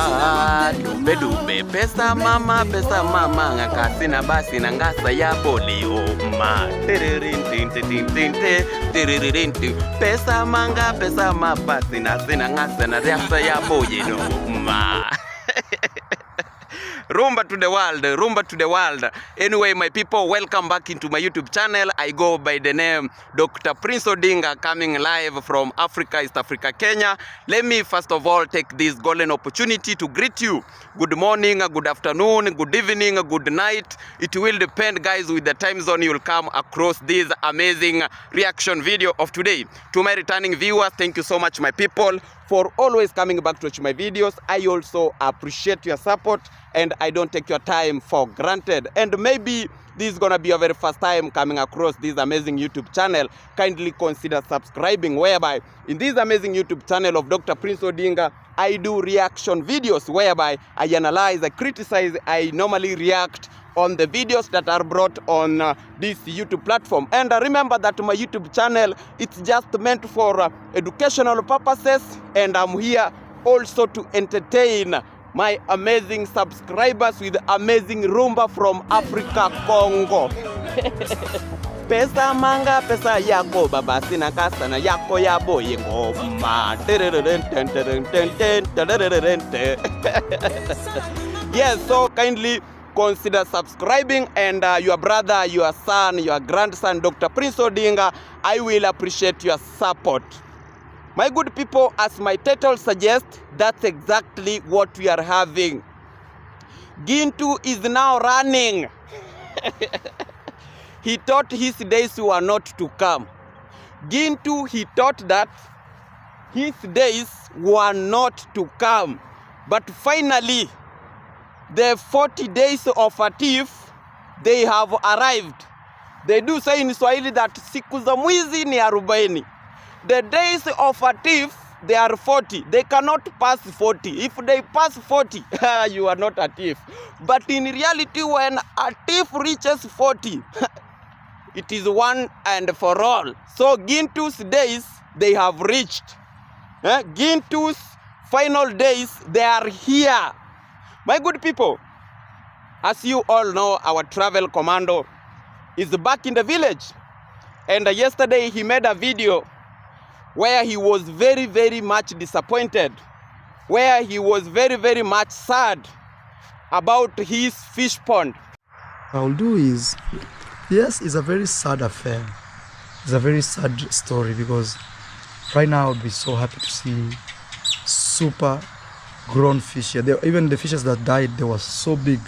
Dube dube pesa mama ngakasina basi na ngasa ya boli ma pesa manga pesa mapasi na sina ngasa na riasa ya boye no ma. Rumba to the world, rumba to the world. Anyway, my people, welcome back into my YouTube channel. I go by the name Dr. Prince Odinga, coming live from Africa, East Africa, Kenya. Let me first of all take this golden opportunity to greet you. Good morning, good afternoon, good evening, good night. It will depend, guys, with the time zone you will come across this amazing reaction video of today. To my returning viewers, thank you so much, my people, for always coming back to watch my videos. I also appreciate your support and I don't take your time for granted. And maybe this is gonna be your very first time coming across this amazing YouTube channel. Kindly consider subscribing, whereby in this amazing YouTube channel of Dr. Prince Odinga, I do reaction videos whereby I analyze, I criticize, I normally react on the videos that are brought on this YouTube platform. And remember that my YouTube channel, it's just meant for educational purposes, and I'm here also to entertain my amazing subscribers with amazing rumba from Africa, Congo. Pesa manga pesa yako baba sina kasa na yako ya boye ngoma. Yes, so kindly consider subscribing, and your brother, your son, your grandson, Dr. Prince Odinga, I will appreciate your support. My good people, as my title suggests, that's exactly what we are having. Gintu is now running. He thought his days were not to come. Gintu, he thought that his days were not to come. But finally, the 40 days of a thief, they have arrived. They do say in Swahili that siku za mwizi ni 40. The days of a thief, they are 40. They cannot pass 40. If they pass 40, you are not a thief. But in reality, when a thief reaches 40, it is one and for all. So Gintu's days, they have reached. Gintu's final days, they are here. My good people, as you all know, our travel commando is back in the village. And yesterday he made a video where he was very, very much disappointed, where he was very, very much sad about his fish pond. I'll do is, yes, it's a very sad affair. It's a very sad story, because right now I'll be so happy to see super grown fish here. Even the fishes that died, they were so big,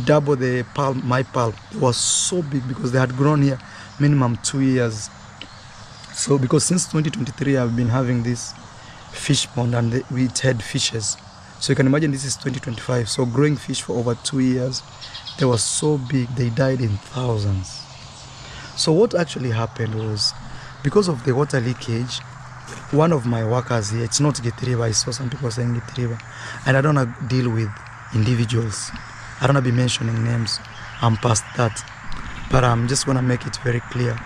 double the palm, my palm. They were so big because they had grown here minimum 2 years. So because since 2023 I've been having this fish pond, and we had fishes. So you can imagine this is 2025. So growing fish for over 2 years, they were so big, they died in thousands. So what actually happened was, because of the water leakage, one of my workers here, it's not Getriba, I saw some people saying Getriba, and I don't want to deal with individuals. I don't want to be mentioning names. I'm past that. But I'm just going to make it very clear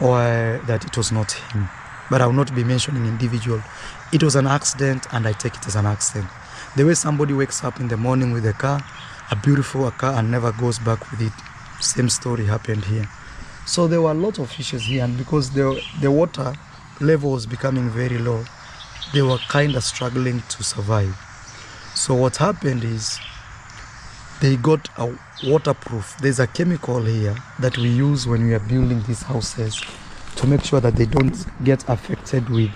that it was not him. But I will not be mentioning individual. It was an accident, and I take it as an accident. The way somebody wakes up in the morning with a car, a beautiful car, and never goes back with it. Same story happened here. So there were a lot of fishes here, and because the water level was becoming very low, they were kind of struggling to survive. So what happened is, they got a waterproof. There's a chemical here that we use when we are building these houses to make sure that they don't get affected with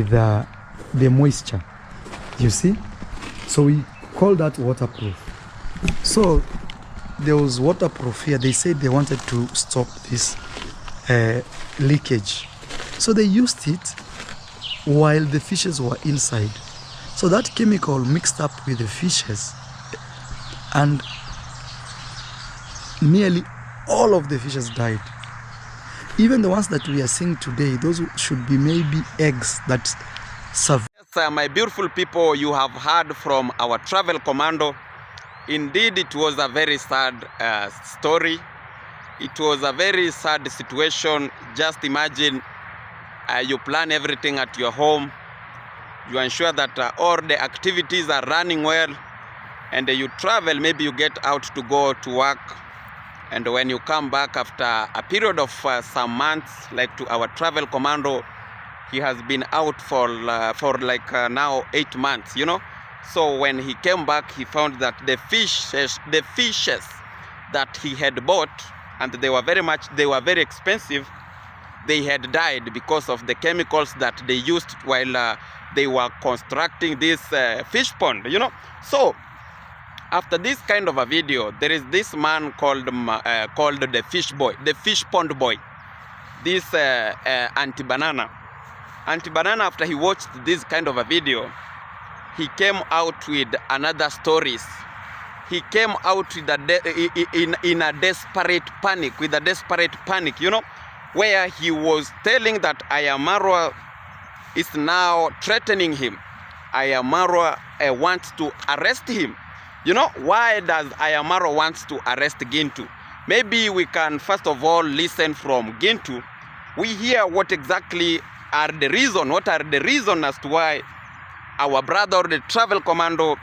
the moisture, you see. So we call that waterproof. So there was waterproof here. They said they wanted to stop this leakage, so they used it while the fishes were inside. So that chemical mixed up with the fishes, and nearly all of the fishes died. Even the ones that we are seeing today, those should be maybe eggs that survive. Yes, my beautiful people, you have heard from our travel commando. Indeed, it was a very sad story. It was a very sad situation. Just imagine you plan everything at your home. You ensure that all the activities are running well, and you travel. Maybe you get out to go to work, and when you come back after a period of some months, like to our travel commando, he has been out for now 8 months, you know. So when he came back, he found that the fishes that he had bought, and they were very expensive, they had died because of the chemicals that they used while they were constructing this fish pond, you know. So after this kind of a video, there is this man called the fish boy, the fish pond boy, this Anti-Banana. Anti-Banana, after he watched this kind of a video, he came out with another stories. He came out with in a desperate panic, you know, where he was telling that Ayamarwa is now threatening him. Ayamarwa wants to arrest him. You know, why does Ayamarwa wants to arrest Gintu? Maybe we can first of all listen from Gintu. We hear what exactly are the reason, as to why our brother, the travel commando,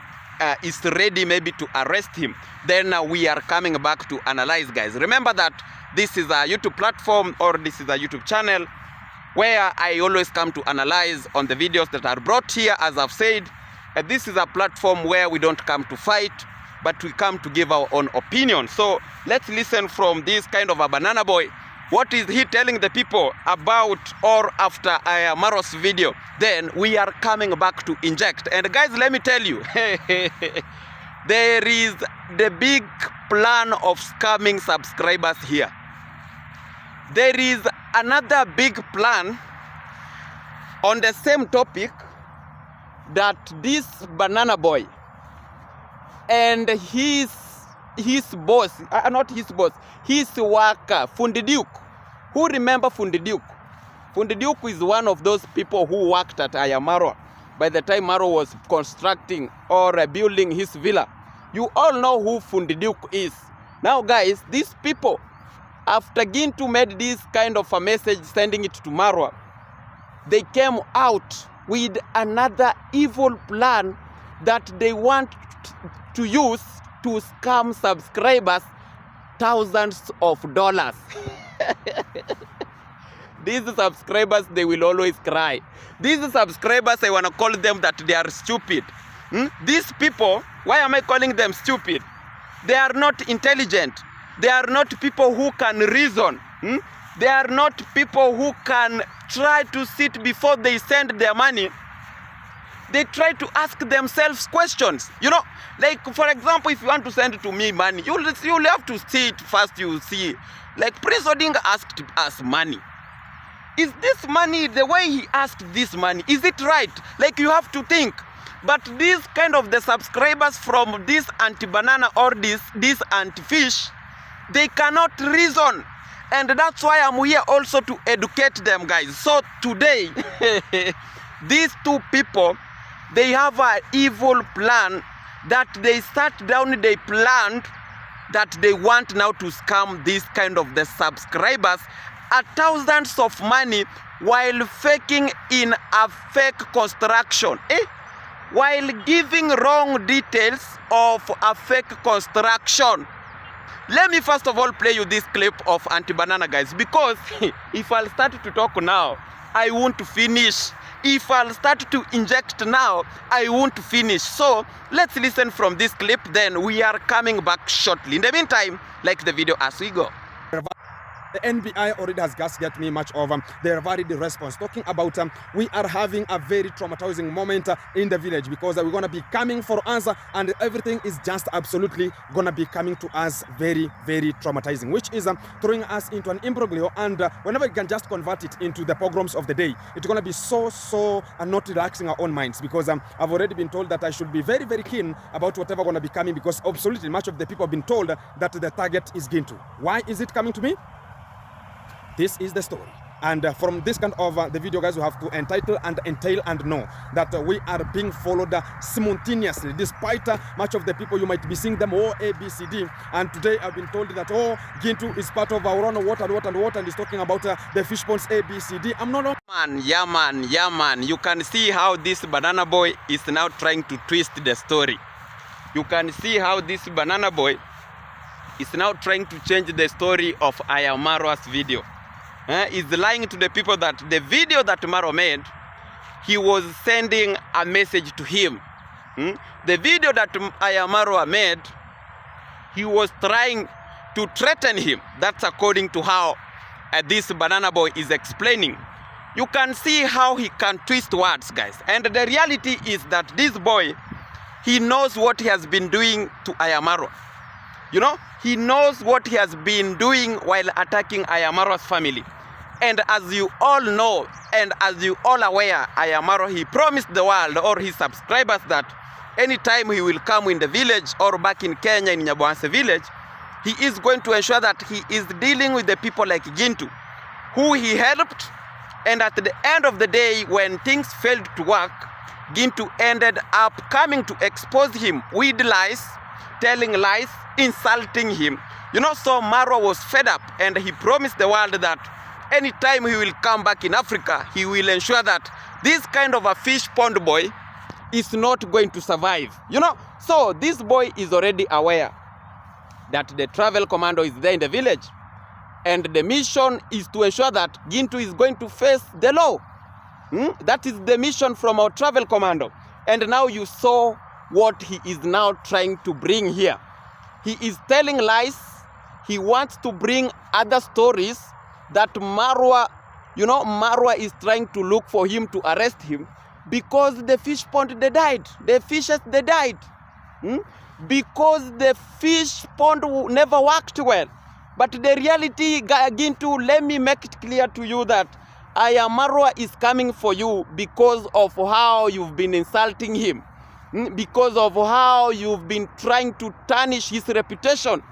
is ready maybe to arrest him. Then we are coming back to analyze, guys. Remember that this is a YouTube platform, or this is a YouTube channel where I always come to analyze on the videos that are brought here. As I've said, this is a platform where we don't come to fight, but we come to give our own opinion. So let's listen from this kind of a banana boy. What is he telling the people about or after Ayamarwa's video? Then we are coming back to inject. And guys, let me tell you, there is the big plan of scamming subscribers here. There is another big plan on the same topic, that this banana boy and his boss, not his boss, his worker, Fundi Duke. Who remember Fundi Duke? Fundi Duke is one of those people who worked at Ayamarwa by the time Marwa was constructing or building his villa. You all know who Fundi Duke is. Now guys, these people, after Gintu made this kind of a message sending it to Marwa, they came out with another evil plan that they want to use to scam subscribers thousands of dollars. These subscribers, they will always cry. These subscribers, I want to call them that they are stupid. These people, why am I calling them stupid? They are not intelligent. They are not people who can reason. They are not people who can try to sit before they send their money. They try to ask themselves questions. You know, like for example, if you want to send to me money, you'll have to see it first. You see, like Prince Odinga asked us money. Is this money, the way he asked this money, is it right? Like you have to think. But these kind of the subscribers from this anti-banana or this anti-fish, they cannot reason. And that's why I'm here also to educate them, guys. So today, these two people, they have an evil plan that they sat down, they planned that they want now to scam this kind of the subscribers at thousands of money while faking in a fake construction. While giving wrong details of a fake construction. Let me first of all play you this clip of Anti-Banana, guys, because if I'll start to talk now, I won't finish. If I'll start to inject now, I won't finish. So let's listen from this clip, then we are coming back shortly. In the meantime, like the video as we go. The NBI already has gassed me much of their varied response, talking about we are having a very traumatizing moment in the village, because we're going to be coming for us and everything is just absolutely going to be coming to us very, very traumatizing, which is throwing us into an imbroglio. And whenever you can just convert it into the pogroms of the day, it's going to be so not relaxing our own minds, because I've already been told that I should be very, very keen about whatever going to be coming, because absolutely much of the people have been told that the target is Gintu. Why is it coming to me? This is the story. And from this kind of the video, guys, we have to entitle and entail and know that we are being followed simultaneously, despite much of the people, you might be seeing them, oh, A, B, C, D. And today I've been told that, oh, Gintu is part of our own what, and he's talking about the fish ponds A, B, C, D. I'm not... Yeah, man. You can see how this banana boy is now trying to twist the story. You can see how this banana boy is now trying to change the story of Ayamaro's video. He's lying to the people that the video that Maro made, he was sending a message to him. The video that Ayamaro made, he was trying to threaten him. That's according to how this banana boy is explaining. You can see how he can twist words, guys. And the reality is that this boy, he knows what he has been doing to Ayamaro. You know, he knows what he has been doing while attacking Ayamaro's family. And as you all know, and as you all aware, Ayamaro, he promised the world or his subscribers that anytime he will come in the village or back in Kenya in Nyabohanse village, he is going to ensure that he is dealing with the people like Gintu, who he helped. And at the end of the day, when things failed to work, Gintu ended up coming to expose him with lies, telling lies, insulting him. You know, so Maro was fed up, and he promised the world that anytime he will come back in Africa, he will ensure that this kind of a fish pond boy is not going to survive. You know, so this boy is already aware that the travel commando is there in the village, and the mission is to ensure that Gintu is going to face the law. That is the mission from our travel commando. And now you saw what he is now trying to bring here. He is telling lies. He wants to bring other stories that Marwa, you know, Marwa is trying to look for him to arrest him because the fish pond, they died. The fishes, they died. Because the fish pond never worked well. But the reality, Gintu, let me make it clear to you that Marwa is coming for you because of how you've been insulting him. Because of how you've been trying to tarnish his reputation.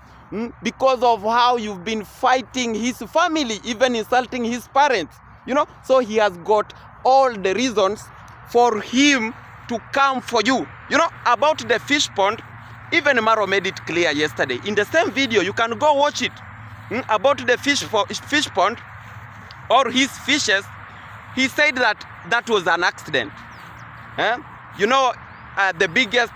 Because of how you've been fighting his family, even insulting his parents. You know, so he has got all the reasons for him to come for you. You know, about the fish pond, even Maro made it clear yesterday. In the same video, you can go watch it. About the fish pond or his fishes, he said that that was an accident. You know, the biggest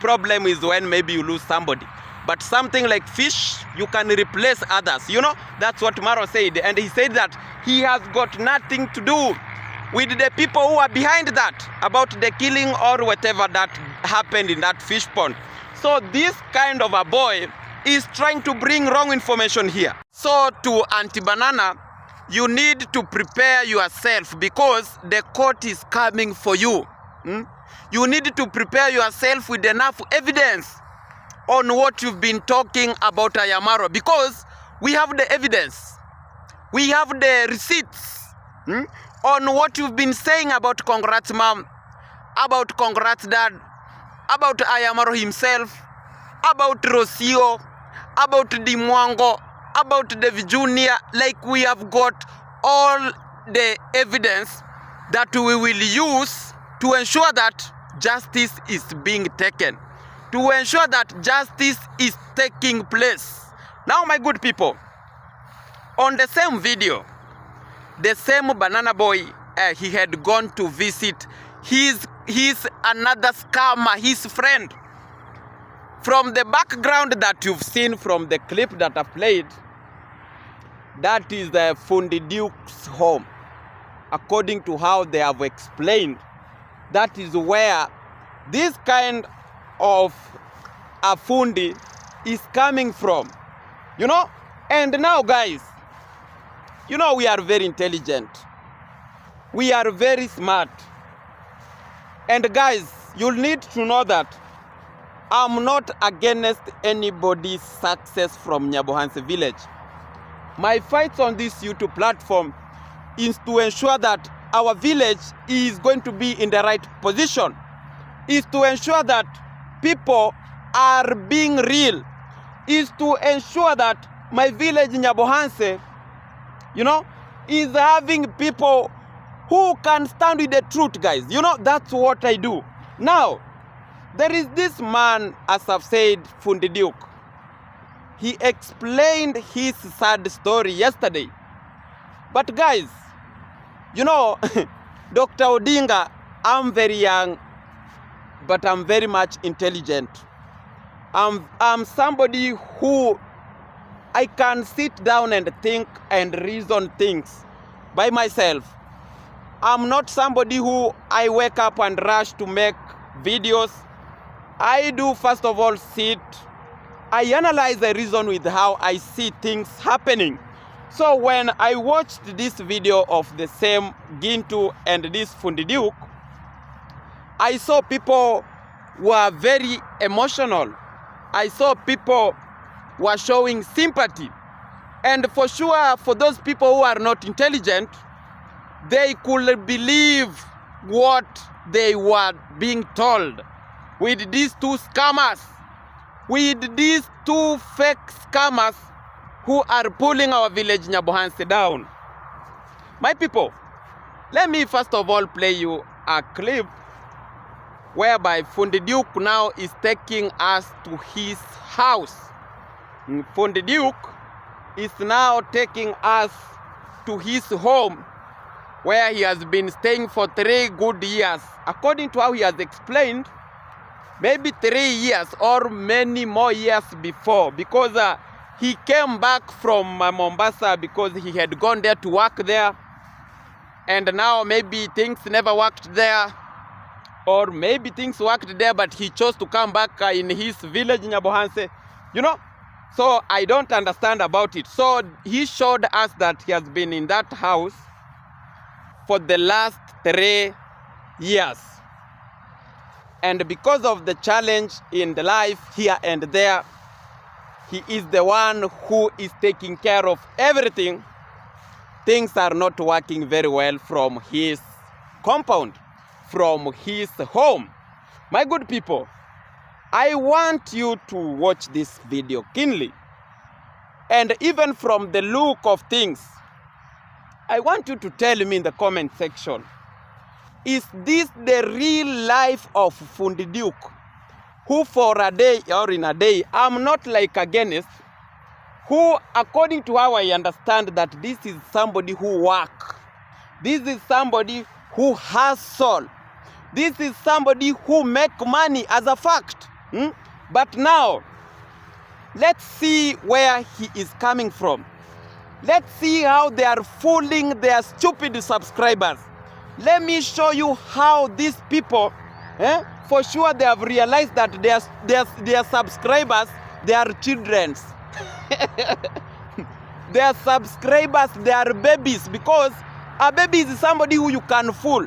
problem is when maybe you lose somebody. But something like fish, you can replace others. You know, that's what Maro said. And he said that he has got nothing to do with the people who are behind that, about the killing or whatever that happened in that fish pond. So this kind of a boy is trying to bring wrong information here. So to Anti-Banana, you need to prepare yourself because the court is coming for you. You need to prepare yourself with enough evidence on what you've been talking about Ayamaro, because we have the evidence. We have the receipts on what you've been saying about Congrats Mom, about Congrats Dad, about Ayamaro himself, about Rocio, about Dimwango, about David Jr. Like, we have got all the evidence that we will use to ensure that justice is being taken, to ensure that justice is taking place. Now, my good people, on the same video, the same banana boy, he had gone to visit his another scammer, his friend. From the background that you've seen from the clip that I played, that is the Fundi Duke's home. According to how they have explained, that is where this kind of a Fundi is coming from. You know? And now, guys, you know, we are very intelligent. We are very smart. And guys, you'll need to know that I'm not against anybody's success from Nyabohanse village. My fights on this YouTube platform is to ensure that our village is going to be in the right position, is to ensure that people are being real, is to ensure that my village Nyabohanse You know, is having people who can stand with the truth, guys. You know, that's what I do. Now, there is this man, as I've said, Fundi Duke. He explained his sad story yesterday. But guys, you know, Dr. Odinga, I'm very young, but I'm very much intelligent. I'm somebody who I can sit down and think and reason things by myself. I'm not somebody who I wake up and rush to make videos. I do first of all sit, I analyze the reason with how I see things happening. So when I watched this video of the same Gintu and this Fundi Duke, I saw people were very emotional. I saw people were showing sympathy. And for sure, for those people who are not intelligent, they could believe what they were being told. With these two scammers, with these two fake scammers who are pulling our village Nyabohanse down. My people, let me first of all play you a clip whereby Fundi Duke now is taking us to his house. Fundi Duke is now taking us to his home where he has been staying for 3 good years. According to how he has explained, maybe 3 years or many more years before, because he came back from Mombasa because he had gone there to work there, and now maybe things never worked there, or maybe things worked there but he chose to come back in his village in Nyabohanse, you know. So I don't understand about it. So he showed us that he has been in that house for the last 3 years. And because of the challenge in the life here and there, he is the one who is taking care of everything. Things are not working very well from his compound, from his home. My good people, I want you to watch this video keenly. And even from the look of things, I want you to tell me in the comment section, is this the real life of Fundi Duke, who for a day or in a day, I'm not like against, who according to how I understand that this is somebody who work, this is somebody who has soul, this is somebody who make money as a fact. But now, let's see where he is coming from. Let's see how they are fooling their stupid subscribers. Let me show you how these people, for sure they have realized that their subscribers, they are children. Their subscribers, they are babies, because a baby is somebody who you can fool.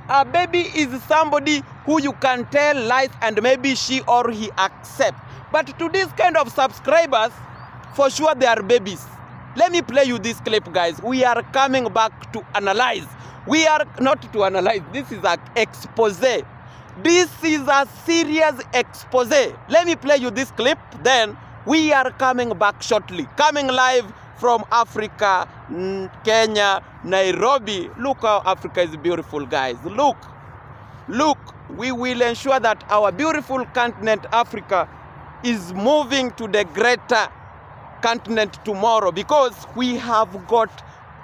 A baby is somebody who you can tell lies and maybe she or he accept. But to this kind of subscribers, for sure they are babies. Let me play you this clip, guys. We are coming back to analyze. We are not to analyze. This is an expose. This is a serious expose. Let me play you this clip. Then we are coming back shortly. Coming live from Africa, Kenya, Nairobi. Look how Africa is beautiful, guys. Look. Look. We will ensure that our beautiful continent, Africa, is moving to the greater continent tomorrow, because we have got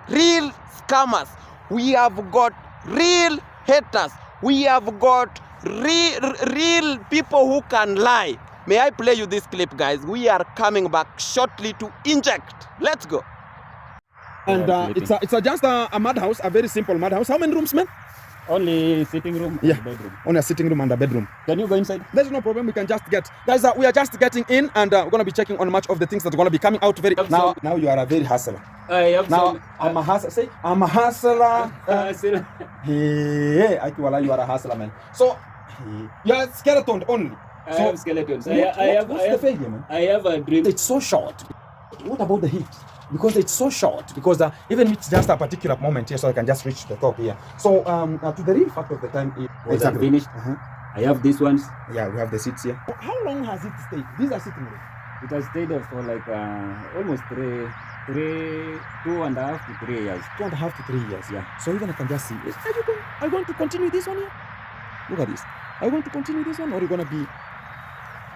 real scammers, we have got real haters, we have got real people who can lie. May I play you this clip, guys? We are coming back shortly to inject. Let's go. And it's just a madhouse, a very simple madhouse. How many rooms, man? Only sitting room and bedroom. Only a sitting room and a bedroom. Can you go inside? There's no problem. We can just get, guys. We are just getting in, and we're gonna be checking on much of the things that are gonna be coming out very now. Now you are a very hustler. Now I'm a hustler. Say I'm a hustler. Hey, Akiwala, you are a hustler, man. So you are skeleton only. I have skeletons. What's the failure, man? I have a dream. It's so short. What about the heat? Because it's so short. Because even if it's just a particular moment here, so I can just reach the top here. So to the real fact of the time is exactly finished. I have these ones. Yeah, we have the seats here. How long has it stayed? These are sitting rooms. It has stayed there for like almost 2.5 to 3 years. 2.5 to 3 years. Yeah. So even I can just see. Are you going to continue this one here? Look at this. Are you going to continue this one, or are you going to be?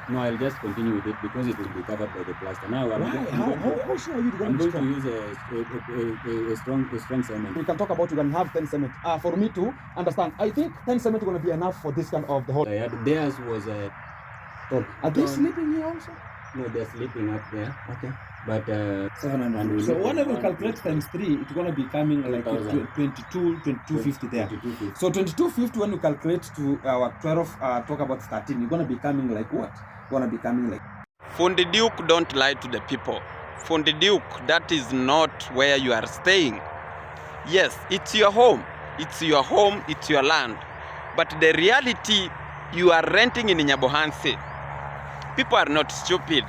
No, I'll just continue with it because it will be covered by the plaster. Now, Why? How sure are you I'm going to going be to strong? use a strong cement. We can talk about you can have 10 cement. For me to understand, I think 10 cement is going to be enough for this kind of the whole. Theirs was Are they sleeping here also? no, they're sleeping up there. Okay. But 700. So whenever we calculate times 3, it's going to be coming like 2250 there. 2250. So 2250 when you calculate to our 12, talk about 13, you're going to be coming like what? Going to be coming like. Fundi Duke, don't lie to the people. Fundi Duke, that is not where you are staying. Yes, it's your home. It's your home, it's your land. But the reality, you are renting in Nyabohanse. People are not stupid.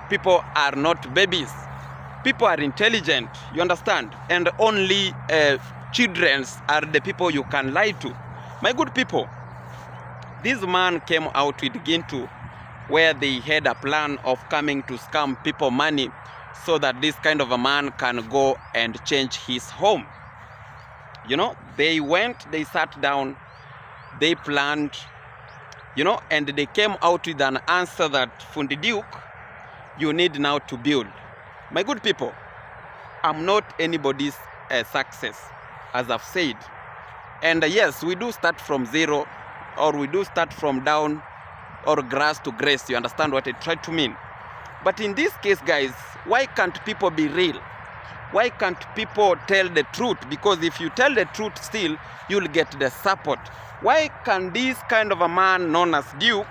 People are not babies. People are intelligent, you understand? And only children are the people you can lie to. My good people, this man came out with Gintu, where they had a plan of coming to scam people money so that this kind of a man can go and change his home. You know, they went, they sat down, they planned, you know, and they came out with an answer that Fundi Duke, you need now to build. My good people, I'm not anybody's success, as I've said. And yes, we do start from zero, or we do start from down, or grass to grace. You understand what I try to mean? But in this case, guys, why can't people be real? Why can't people tell the truth? Because if you tell the truth still, you'll get the support. Why can this kind of a man known as Duke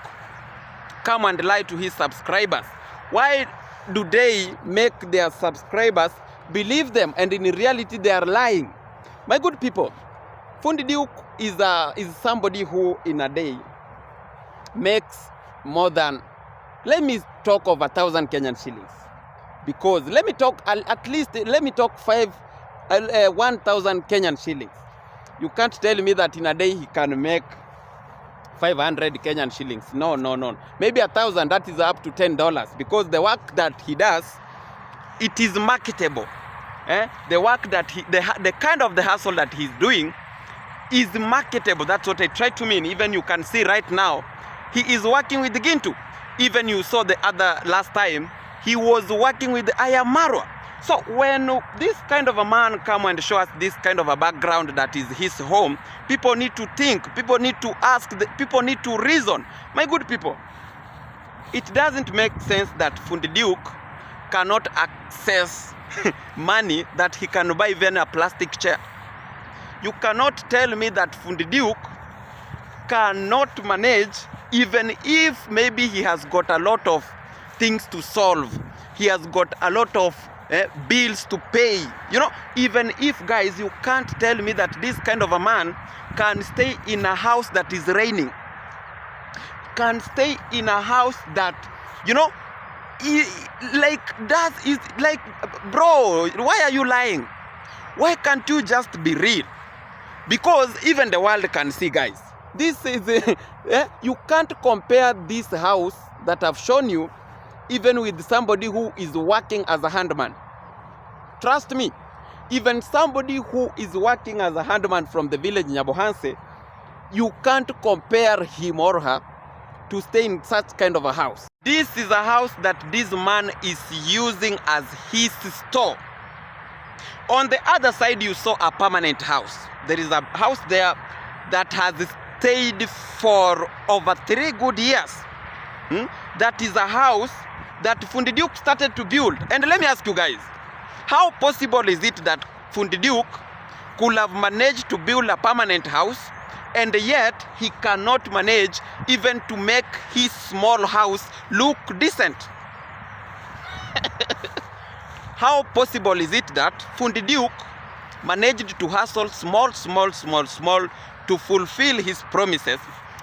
come and lie to his subscribers? Why do they make their subscribers believe them, and in reality they are lying? My good people, Fundi Duke is somebody who in a day makes more than, let me talk of 1,000 Kenyan shillings. Because let me talk at least, let me talk 1,000 Kenyan shillings. You can't tell me that in a day he can make 500 Kenyan shillings. No. Maybe 1,000, that is up to $10. Because the work that he does, it is marketable. The work that the kind of the hustle that he's doing is marketable. That's what I try to mean. Even you can see right now, he is working with Gintu. Even you saw the other last time, he was working with Ayamarwa. So when this kind of a man come and show us this kind of a background that is his home, people need to think, people need to ask, people need to reason. My good people, it doesn't make sense that Fundi Duke cannot access money that he can buy even a plastic chair. You cannot tell me that Fundi Duke cannot manage, even if maybe he has got a lot of things to solve, he has got a lot of bills to pay. You know, even if, guys, you can't tell me that this kind of a man can stay in a house that is raining, can stay in a house that, you know, bro, why are you lying? Why can't you just be real? Because even the world can see, guys. This is you can't compare this house that I've shown you even with somebody who is working as a handman. Trust me, even somebody who is working as a handman from the village Nyabohanse, you can't compare him or her to stay in such kind of a house. This is a house that this man is using as his store. On the other side, you saw a permanent house. There is a house there that has stayed for over 3 good years. That is a house that Fundi Duke started to build. And let me ask you guys, how possible is it that Fundi Duke could have managed to build a permanent house, and yet he cannot manage even to make his small house look decent? How possible is it that Fundi Duke managed to hustle small to fulfill his promises?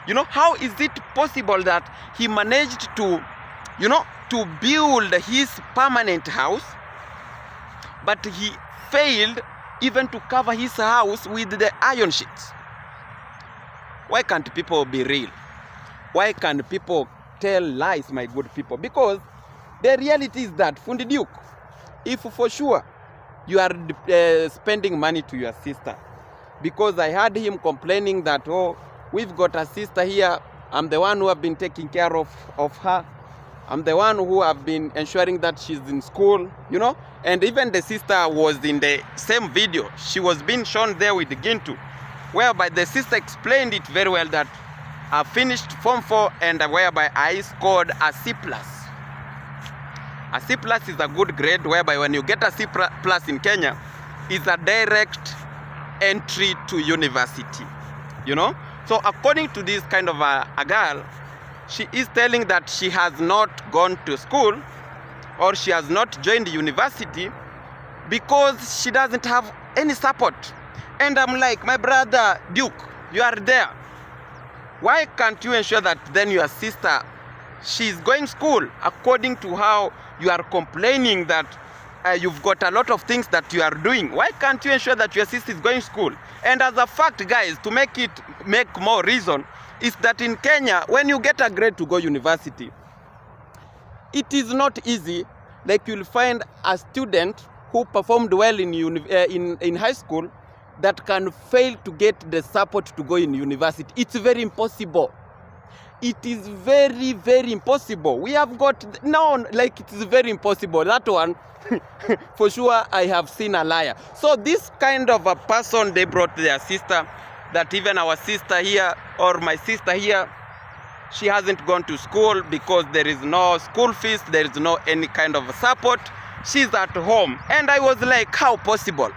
You know, how is it possible that he managed to, you know, to build his permanent house, but he failed even to cover his house with the iron sheets? Why can't people be real? Why can't people tell lies, my good people? Because the reality is that Fundi Duke, if for sure you are spending money to your sister, because I heard him complaining that, oh, we've got a sister here, I'm the one who have been taking care of her, I'm the one who have been ensuring that she's in school, you know. And even the sister was in the same video. She was being shown there with Gintu, whereby the sister explained it very well that I finished Form 4 and whereby I scored a C+. A C+ is a good grade, whereby when you get a C+ in Kenya, is a direct entry to university, you know. So according to this kind of a girl, she is telling that she has not gone to school or she has not joined university because she doesn't have any support. And I'm like, my brother Duke, you are there. Why can't you ensure that then your sister, she's going school according to how you are complaining that you've got a lot of things that you are doing? Why can't you ensure that your sister is going school? And as a fact, guys, to make more reason, is that in Kenya, when you get a grade to go university, it is not easy. Like you'll find a student who performed well in high school that can fail to get the support to go in university. It's very impossible. It is very, very impossible. We have got, no, like it is very impossible. That one, for sure, I have seen a liar. So this kind of a person, they brought their sister, that even our sister here, or my sister here, she hasn't gone to school because there is no school fees, there is no any kind of support. She's at home. And I was like, how possible?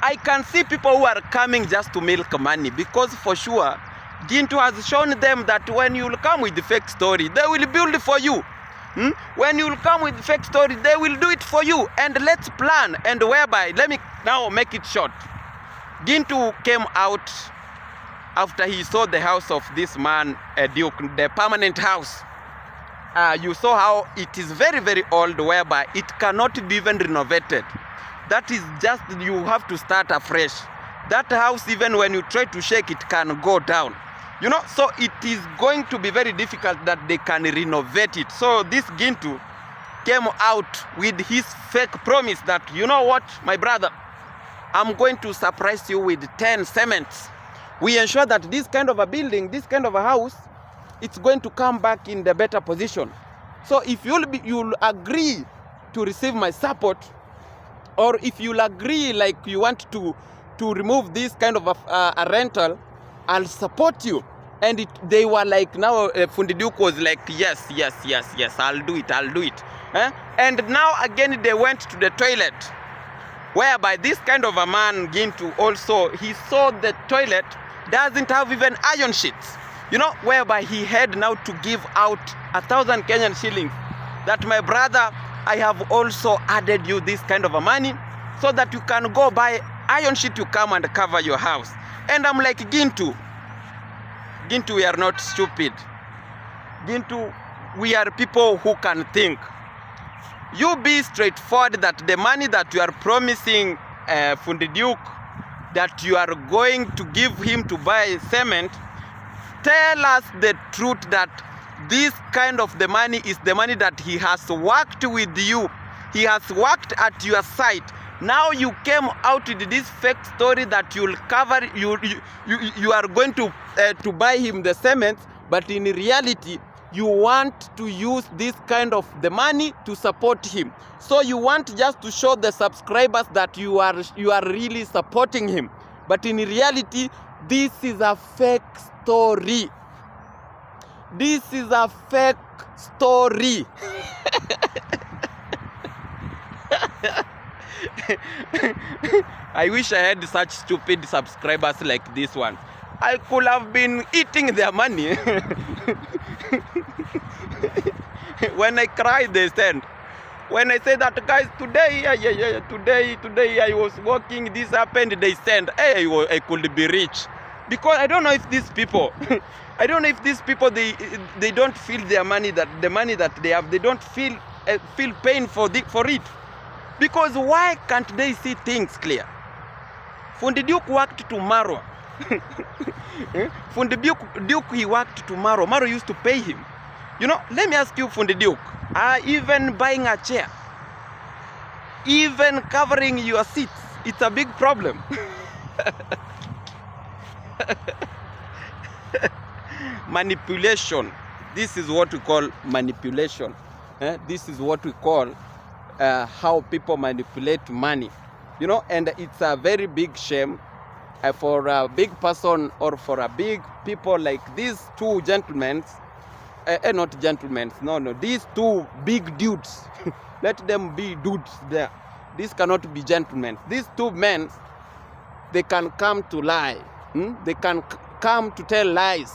I can see people who are coming just to milk money, because for sure, Gintu has shown them that when you will come with the fake story, they will build for you. When you will come with the fake story, they will do it for you. And let's plan. And whereby, let me now make it short. Gintu came out after he saw the house of this man, Duke, the permanent house. You saw how it is very, very old, whereby it cannot be even renovated. That is just, you have to start afresh. That house, even when you try to shake it, can go down. You know, so it is going to be very difficult that they can renovate it. So this Gintu came out with his fake promise that, you know what, my brother, I'm going to surprise you with 10 cements. We ensure that this kind of a building, this kind of a house, it's going to come back in the better position. So if you'll agree to receive my support, or if you'll agree like you want to remove this kind of a rental, I'll support you. And they were like, now Fundi Duke was like, yes, I'll do it. And now again they went to the toilet, whereby this kind of a man, Gintu, also, he saw the toilet doesn't have even iron sheets, you know, whereby he had now to give out 1,000 Kenyan shillings. That, my brother, I have also added you this kind of a money so that you can go buy iron sheet to come and cover your house. And I'm like, Gintu, we are not stupid. Gintu, we are people who can think. You be straightforward that the money that you are promising Fundi Duke, that you are going to give him to buy cement, tell us the truth that this kind of the money is the money that he has worked with you. He has worked at your site. Now you came out with this fake story that you'll cover, you are going to buy him the cement, but in reality, you want to use this kind of the money to support him. So you want just to show the subscribers that you are really supporting him. But in reality, this is a fake story. This is a fake story. I wish I had such stupid subscribers like this one. I could have been eating their money. When I cry, they send. When I say that, guys, today I was working, this happened, they send. Hey, I could be rich. Because I don't know if these people, they don't feel their money, that the money that they have, they don't feel pain for it. Because why can't they see things clear? Fundi Duke worked tomorrow. Fundi Duke, he worked tomorrow. Maro used to pay him. You know, let me ask you, Fundi Duke, even buying a chair, Even covering your seats, it's a big problem. Manipulation. This is what we call manipulation. This is what we call how people manipulate money. You know, and it's a very big shame for a big person or for a big people like these two gentlemen. Not gentlemen, no, these two big dudes. Let them be dudes there. This cannot be gentlemen. These two men, they can come to lie. They can come to tell lies.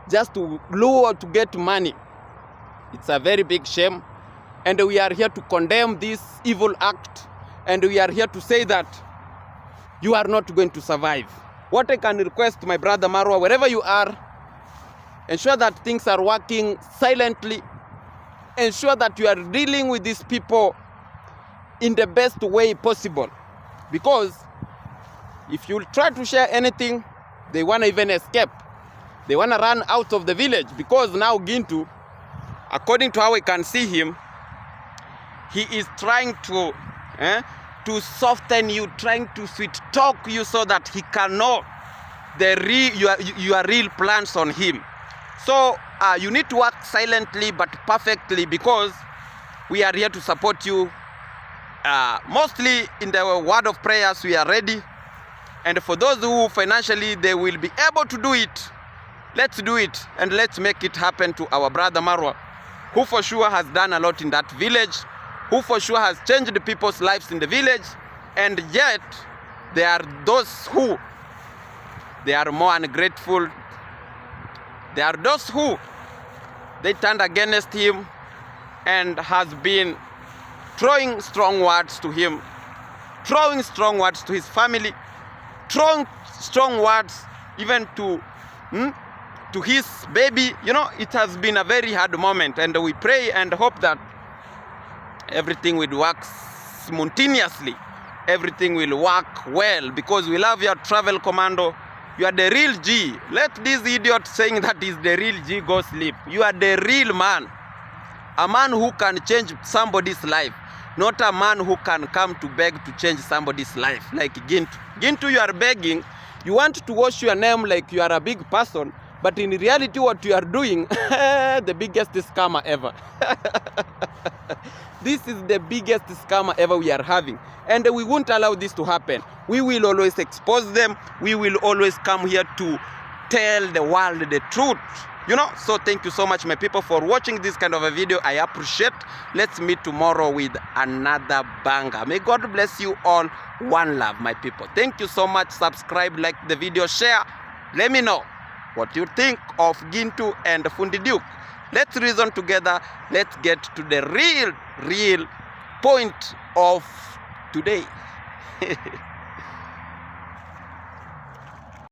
Just to lure to get money. It's a very big shame. And we are here to condemn this evil act. And we are here to say that you are not going to survive. What I can request my brother Marwa, wherever you are, ensure that things are working silently. Ensure that you are dealing with these people in the best way possible. Because if you try to share anything, they want to even escape. They want to run out of the village, because now Gintu, according to how I can see him, he is trying to soften you, trying to sweet talk you so that he can know your real plans on him. So you need to work silently but perfectly, because we are here to support you. Mostly in the word of prayers, we are ready. And for those who financially they will be able to do it, let's do it, and let's make it happen to our brother Marwa, who for sure has done a lot in that village, who for sure has changed the people's lives in the village. And yet there are those who they are more ungrateful. There are those who they turned against him and has been throwing strong words to him, throwing strong words to his family, throwing strong words even to his baby. You know, it has been a very hard moment, and we pray and hope that everything will work simultaneously. Everything will work well, because we love your travel commando. You are the real G. Let this idiot saying that is the real G go sleep. You are the real man. A man who can change somebody's life, not a man who can come to beg to change somebody's life like Gintu. Gintu, you are begging. You want to wash your name like you are a big person, but in reality what you are doing, the biggest scammer ever. This is the biggest scammer ever we are having. And we won't allow this to happen. We will always expose them. We will always come here to tell the world the truth. You know, so thank you so much, my people, for watching this kind of a video. I appreciate. Let's meet tomorrow with another banger. May God bless you all. One love, my people. Thank you so much. Subscribe, like the video, share. Let me know what you think of Gintu and Fundi Duke. Let's reason together. Let's get to the real point of today.